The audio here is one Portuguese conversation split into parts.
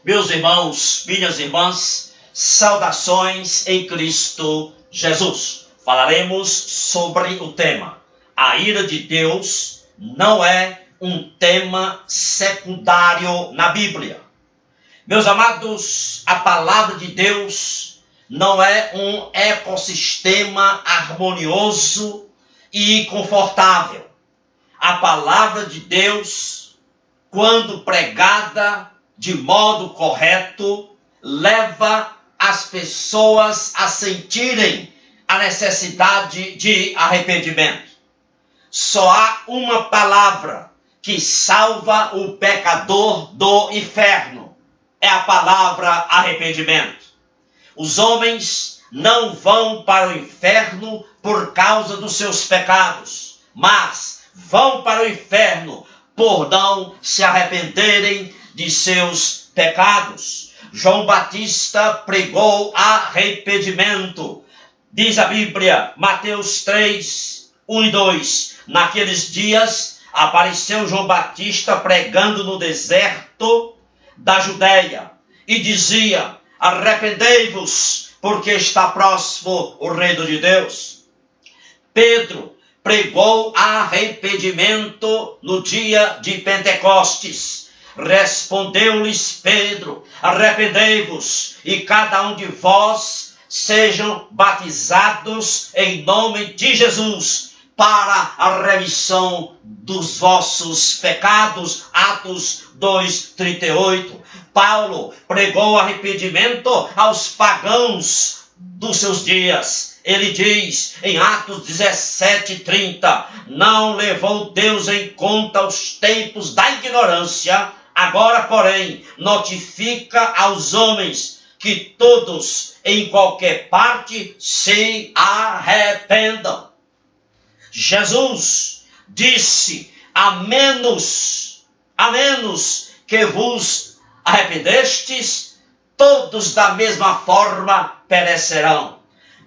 Meus irmãos, minhas irmãs, saudações em Cristo Jesus. Falaremos sobre o tema: a ira de Deus não é um tema secundário na Bíblia. Meus amados, a palavra de Deus não é um ecossistema harmonioso e confortável. A palavra de Deus, quando pregada de modo correto, leva as pessoas a sentirem a necessidade de arrependimento. Só há uma palavra que salva o pecador do inferno. É a palavra arrependimento. Os homens não vão para o inferno por causa dos seus pecados, mas vão para o inferno por não se arrependerem de seus pecados. João Batista pregou arrependimento. Diz a Bíblia, Mateus 3, 1 e 2. Naqueles dias apareceu João Batista pregando no deserto da Judeia e dizia: arrependei-vos, porque está próximo o reino de Deus. Pedro pregou arrependimento no dia de Pentecostes. Respondeu-lhes Pedro: arrependei-vos e cada um de vós sejam batizados em nome de Jesus para a remissão dos vossos pecados. Atos 2:38. Paulo pregou arrependimento aos pagãos dos seus dias. Ele diz em Atos 17:30, não levou Deus em conta os tempos da ignorância, agora, porém, notifica aos homens que todos, em qualquer parte, se arrependam. Jesus disse, a menos que vos arrependestes, todos da mesma forma perecerão.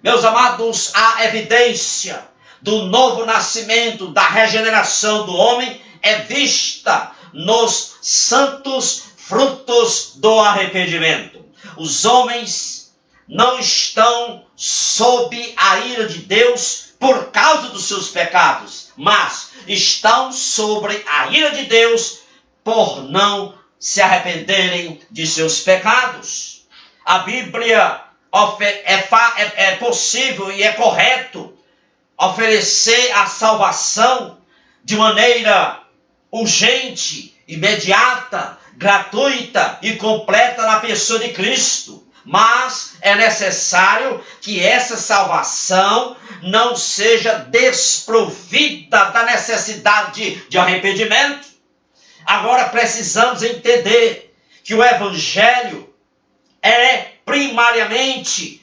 Meus amados, a evidência do novo nascimento, da regeneração do homem, é vista nos santos frutos do arrependimento. Os homens não estão sob a ira de Deus por causa dos seus pecados, mas estão sobre a ira de Deus por não se arrependerem de seus pecados. A Bíblia é possível e é correto oferecer a salvação de maneira urgente, imediata, gratuita e completa na pessoa de Cristo. Mas é necessário que essa salvação não seja desprovida da necessidade de arrependimento. Agora precisamos entender que o Evangelho é primeiramente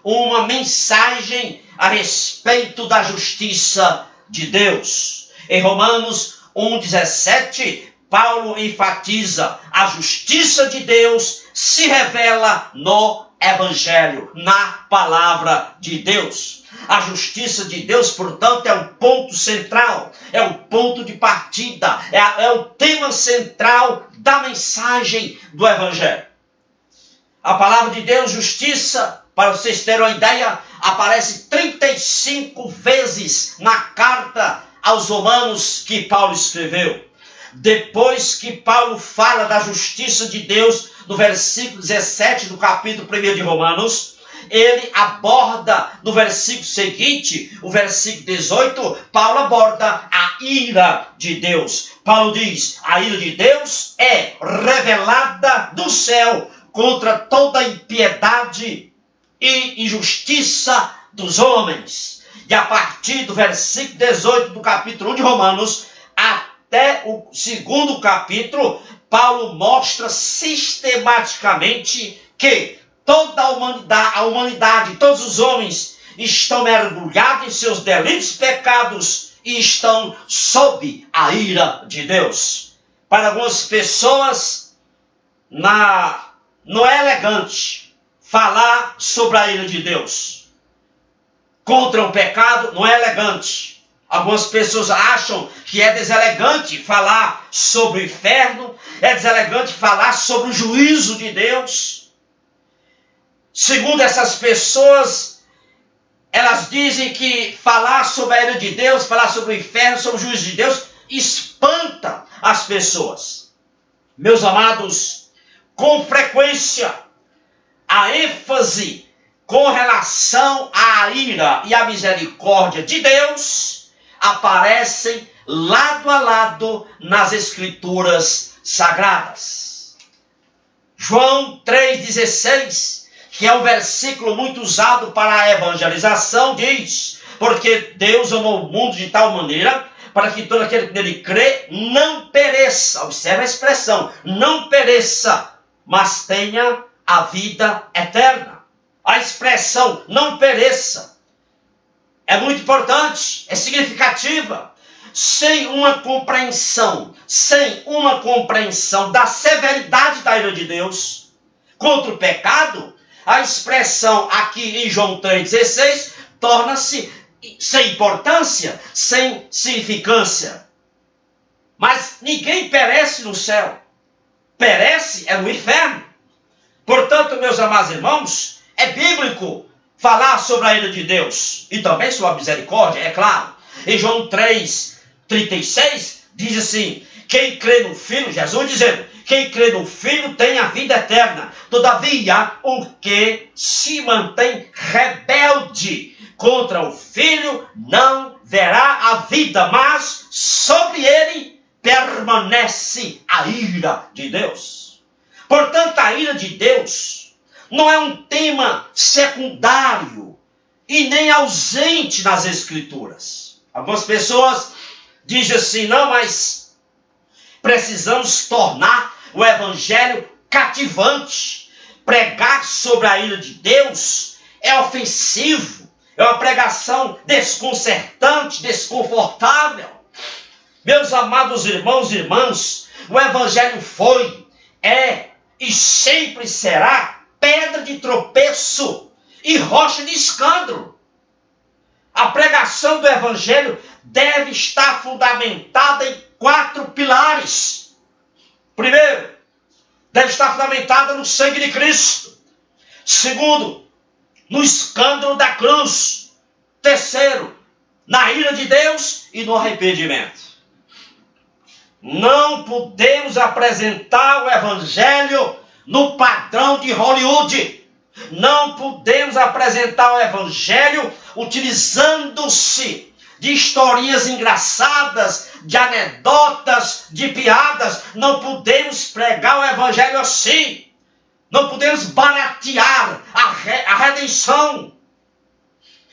uma mensagem a respeito da justiça de Deus. Em Romanos 1:17, Paulo enfatiza: a justiça de Deus se revela no Evangelho, na palavra de Deus. A justiça de Deus, portanto, é o ponto central, é o ponto de partida, é o tema central da mensagem do Evangelho. A palavra de Deus, justiça, para vocês terem uma ideia, aparece 35 vezes na carta aos Romanos que Paulo escreveu. Depois que Paulo fala da justiça de Deus, no versículo 17 do capítulo 1 de Romanos, ele aborda no versículo seguinte, o versículo 18, Paulo aborda a ira de Deus. Paulo diz: a ira de Deus é revelada do céu contra toda a impiedade e injustiça dos homens. E a partir do versículo 18 do capítulo 1 de Romanos, até o segundo capítulo, Paulo mostra sistematicamente que toda a humanidade, todos os homens estão mergulhados em seus delitos e pecados e estão sob a ira de Deus. Para algumas pessoas, não é elegante falar sobre a ira de Deus. Contra o pecado não é elegante. Algumas pessoas acham que é deselegante falar sobre o inferno, é deselegante falar sobre o juízo de Deus. Segundo essas pessoas, elas dizem que falar sobre a ira de Deus, falar sobre o inferno, sobre o juízo de Deus, espanta as pessoas. Meus amados, com frequência, a ênfase com relação à ira e à misericórdia de Deus aparecem lado a lado nas Escrituras Sagradas. João 3,16, que é um versículo muito usado para a evangelização, diz: porque Deus amou o mundo de tal maneira para que todo aquele que nele crê não pereça. Observe a expressão, não pereça, mas tenha a vida eterna. A expressão não pereça é muito importante, é significativa. Sem uma compreensão da severidade da ira de Deus contra o pecado, a expressão aqui em João 3,16 torna-se sem importância, sem significância. Mas ninguém perece no céu. Perece é no inferno. Portanto, meus amados irmãos, é bíblico falar sobre a ira de Deus e também sobre a misericórdia, é claro. Em João 3,36 diz assim: quem crê no Filho, Jesus dizendo, quem crê no Filho tem a vida eterna. Todavia, o que se mantém rebelde contra o Filho não verá a vida, mas sobre ele permanece a ira de Deus. Portanto, a ira de Deus não é um tema secundário e nem ausente nas Escrituras. Algumas pessoas dizem assim: não, mas precisamos tornar o Evangelho cativante. Pregar sobre a ira de Deus é ofensivo, é uma pregação desconcertante, desconfortável. Meus amados irmãos e irmãs, o Evangelho foi, é e sempre será pedra de tropeço e rocha de escândalo. A pregação do Evangelho deve estar fundamentada em 4 pilares. Primeiro, deve estar fundamentada no sangue de Cristo. Segundo, no escândalo da cruz. Terceiro, na ira de Deus e no arrependimento. Não podemos apresentar o Evangelho no padrão de Hollywood. Não podemos apresentar o Evangelho utilizando-se de historinhas engraçadas, de anedotas, de piadas. Não podemos pregar o Evangelho assim. Não podemos baratear a redenção.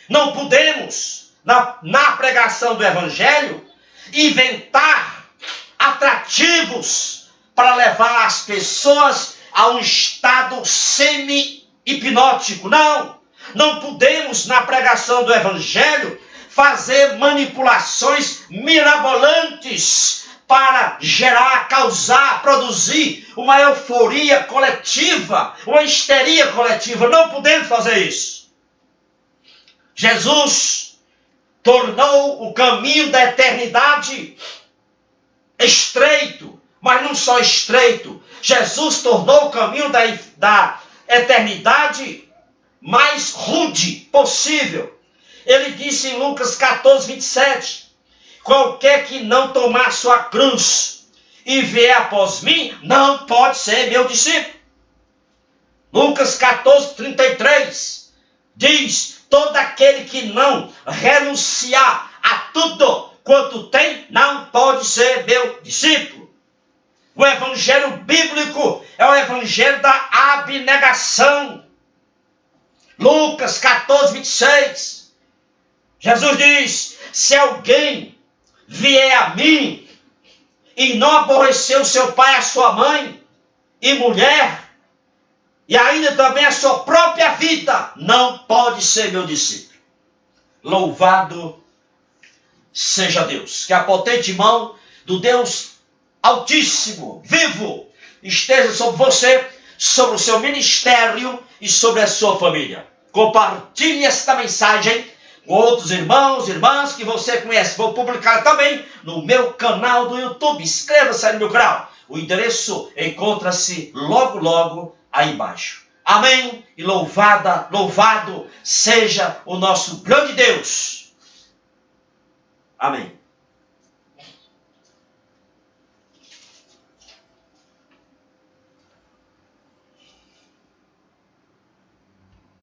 Não podemos, na pregação do Evangelho, inventar atrativos para levar as pessoas a um estado semi-hipnótico. Não podemos, na pregação do Evangelho, fazer manipulações mirabolantes para gerar, causar, produzir uma euforia coletiva, uma histeria coletiva. Não podemos fazer isso. Jesus tornou o caminho da eternidade estreito, mas não só estreito. Jesus tornou o caminho da eternidade mais rude possível. Ele disse em Lucas 14:27, qualquer que não tomar sua cruz e vier após mim, não pode ser meu discípulo. Lucas 14:33 diz, todo aquele que não renunciar a tudo quanto tem, não pode ser meu discípulo. O Evangelho bíblico é o Evangelho da abnegação. Lucas 14:26. Jesus diz, se alguém vier a mim e não aborrecer o seu pai, a sua mãe e mulher, e ainda também a sua própria vida, não pode ser meu discípulo. Louvado seja Deus. Que a potente mão do Deus Altíssimo, vivo, esteja sobre você, sobre o seu ministério e sobre a sua família. Compartilhe esta mensagem Outros irmãos, irmãs que você conhece. Vou publicar também no meu canal do YouTube. Inscreva-se aí no meu canal. O endereço encontra-se logo, logo aí embaixo. Amém? E louvado seja o nosso grande Deus. Amém.